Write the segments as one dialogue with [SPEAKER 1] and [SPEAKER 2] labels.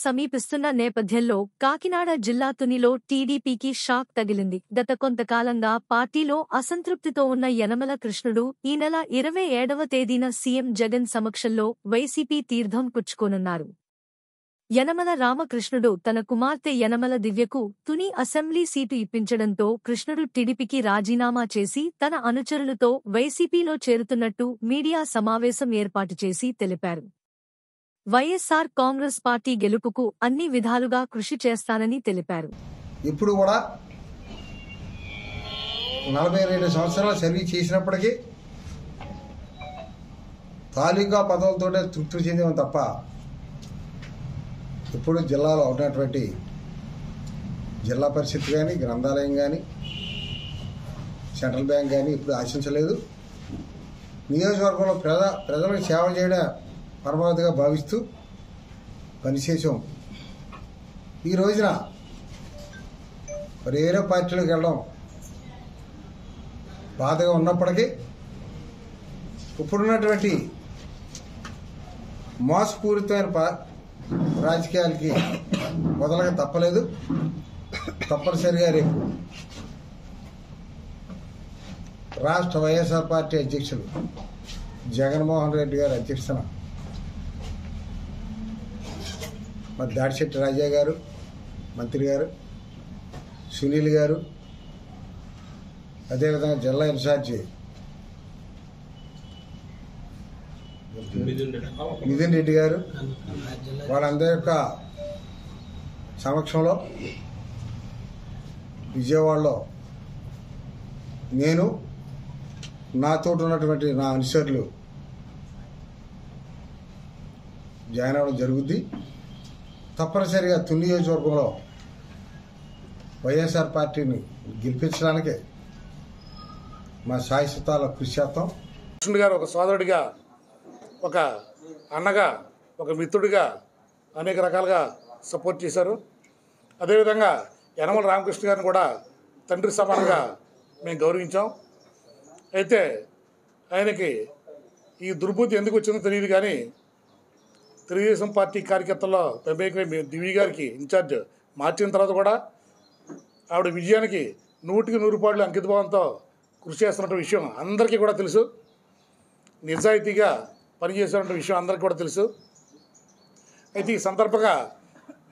[SPEAKER 1] సమీపిస్తున్న నేపథ్యంలో కాకినాడ జిల్లా తునిలో టీడీపీకి షాక్ తగిలింది. గత కొంతకాలంగా పార్టీలో అసంతృప్తితో ఉన్న యనమల కృష్ణుడు ఈ నెల 27వ తేదీన సీఎం జగన్ సమక్షంలో వైసీపీ తీర్థం పుచ్చుకోనున్నారు. యనమల రామకృష్ణుడు తన కుమార్తె యనమల దివ్యకు తుని అసెంబ్లీ సీటు ఇప్పించడంతో కృష్ణుడు టీడీపీకి రాజీనామా చేసి తన అనుచరులతో వైసీపీలో చేరుతున్నట్టు మీడియా సమావేశం ఏర్పాటు చేసి తెలిపారు. వైఎస్ఆర్ కాంగ్రెస్ పార్టీ గెలుపుకు అన్ని విధాలుగా కృషి చేస్తానని తెలిపారు.
[SPEAKER 2] ఇప్పుడు కూడా 42 సంవత్సరాల సర్వీస్ చేసినప్పటికీ తాలూకా పదవులతోనే తృప్తి చెందాం తప్ప ఇప్పుడు జిల్లాలో ఉన్నటువంటి జిల్లా పరిషత్ కానీ, గ్రంథాలయం కానీ, సెంట్రల్ బ్యాంక్ కానీ ఇప్పుడు ఆశించలేదు. నియోజకవర్గంలో ప్రజలకు సేవ చేయడం పరమావధిగా భావిస్తూ పనిచేసాం. ఈ రోజున వేరే పార్టీలకు వెళ్ళడం బాధగా ఉన్నప్పటికీ ఇప్పుడున్నటువంటి మోసపూరితమైన రాజకీయాలకి మొదలగా తప్పలేదు. తప్పనిసరిగా రేపు రాష్ట్ర వైఎస్ఆర్ పార్టీ అధ్యక్షులు జగన్మోహన్ రెడ్డి గారి అధ్యక్షతన మరి దాడిశెట్టి రాజా గారు, మంత్రి గారు, సునీల్ గారు, అదేవిధంగా జిల్లా ఇన్ఛార్జి మిథున్ రెడ్డి గారు, వాళ్ళందరి యొక్క సమక్షంలో విజయవాడలో నేను నాతో ఉన్నటువంటి నా అనుచరులు జాయిన్ అవ్వడం జరుగుద్ది. తప్పనిసరిగా తుని నియోజకవర్గంలో వైఎస్ఆర్ పార్టీని గెలిపించడానికి మా శాశ్వతాల కృషి చేస్తాం.
[SPEAKER 3] కృష్ణుడు గారు ఒక సోదరుడిగా, ఒక అన్నగా, ఒక మిత్రుడిగా అనేక రకాలుగా సపోర్ట్ చేశారు. అదేవిధంగా యనమల రామకృష్ణ గారిని కూడా తండ్రి సమానంగా మేము గౌరవించాం. అయితే ఆయనకి ఈ దుర్బుద్ధి ఎందుకు వచ్చిందో తెలియదు కానీ తెలుగుదేశం పార్టీ కార్యకర్తల్లో ప్రమేకమై దివ్య గారికి ఇన్ఛార్జ్ మార్చిన తర్వాత కూడా ఆవిడ విజయానికి 100కి 100 పాళ్ళు అంకితభావంతో కృషి చేస్తున్న విషయం అందరికీ కూడా తెలుసు. నిజాయితీగా పనిచేస్తున్న విషయం అందరికీ కూడా తెలుసు. అయితే ఈ సందర్భంగా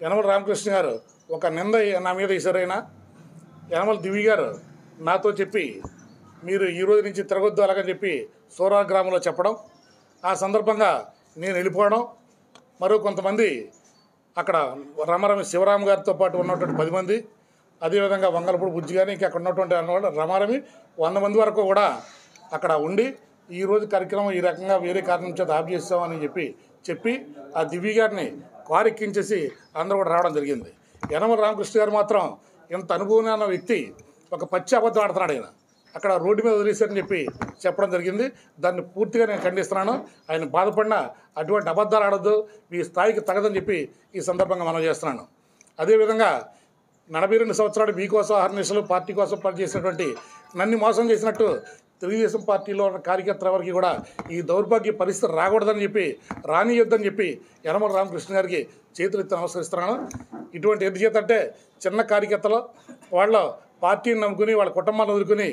[SPEAKER 3] యనమల రామకృష్ణ గారు ఒక నింద నా మీద వేశారైనా యనమల దివ్య గారు నాతో చెప్పి మీరు ఈ రోజు నుంచి తిరగొద్దు అలాగని చెప్పి సోరా గ్రామంలో చెప్పడం, ఆ సందర్భంగా నేను వెళ్ళిపోవడం, మరో కొంతమంది అక్కడ రమారమి శివరామ్ గారితో పాటు ఉన్నటువంటి 10 మంది, అదేవిధంగా వంగలపూడి బుజ్జి కానీ ఇంకా అక్కడ ఉన్నటువంటి రమారమి 100 మంది వరకు కూడా అక్కడ ఉండి ఈరోజు కార్యక్రమం ఈ రకంగా వేరే కారణం చేత ఆఫ్ చేస్తామని చెప్పి ఆ దివ్య గారిని కారు ఎక్కించేసి అందరూ కూడా రావడం జరిగింది. యనమల రామకృష్ణ గారు మాత్రం ఇంత అనుభవమైన వ్యక్తి ఒక పచ్చి అబద్ధం ఆడుతున్నాడు. ఆయన అక్కడ రోడ్డు మీద వదిలేశారని చెప్పడం జరిగింది. దాన్ని పూర్తిగా నేను ఖండిస్తున్నాను. ఆయన బాధపడిన అటువంటి అబద్ధాలు ఆడొద్దు, మీ స్థాయికి తగదని చెప్పి ఈ సందర్భంగా మనం చేస్తున్నాను. అదేవిధంగా 42 సంవత్సరాలు మీకోసం అహర్నిశలు పార్టీ కోసం పనిచేసినటువంటి నన్ను మోసం చేసినట్టు తెలుగుదేశం పార్టీలో ఉన్న కార్యకర్తల వరకు కూడా ఈ దౌర్భాగ్య పరిస్థితి రాకూడదని చెప్పి, రానియొద్దని చెప్పి యనమల రామకృష్ణ గారికి చేతులెత్తి నమస్కరిస్తున్నాను. ఇటువంటి ఎందుచేతంటే చిన్న కార్యకర్తలు వాళ్ళ పార్టీని నమ్ముకుని వాళ్ళ కుటుంబాన్ని వదులుకుని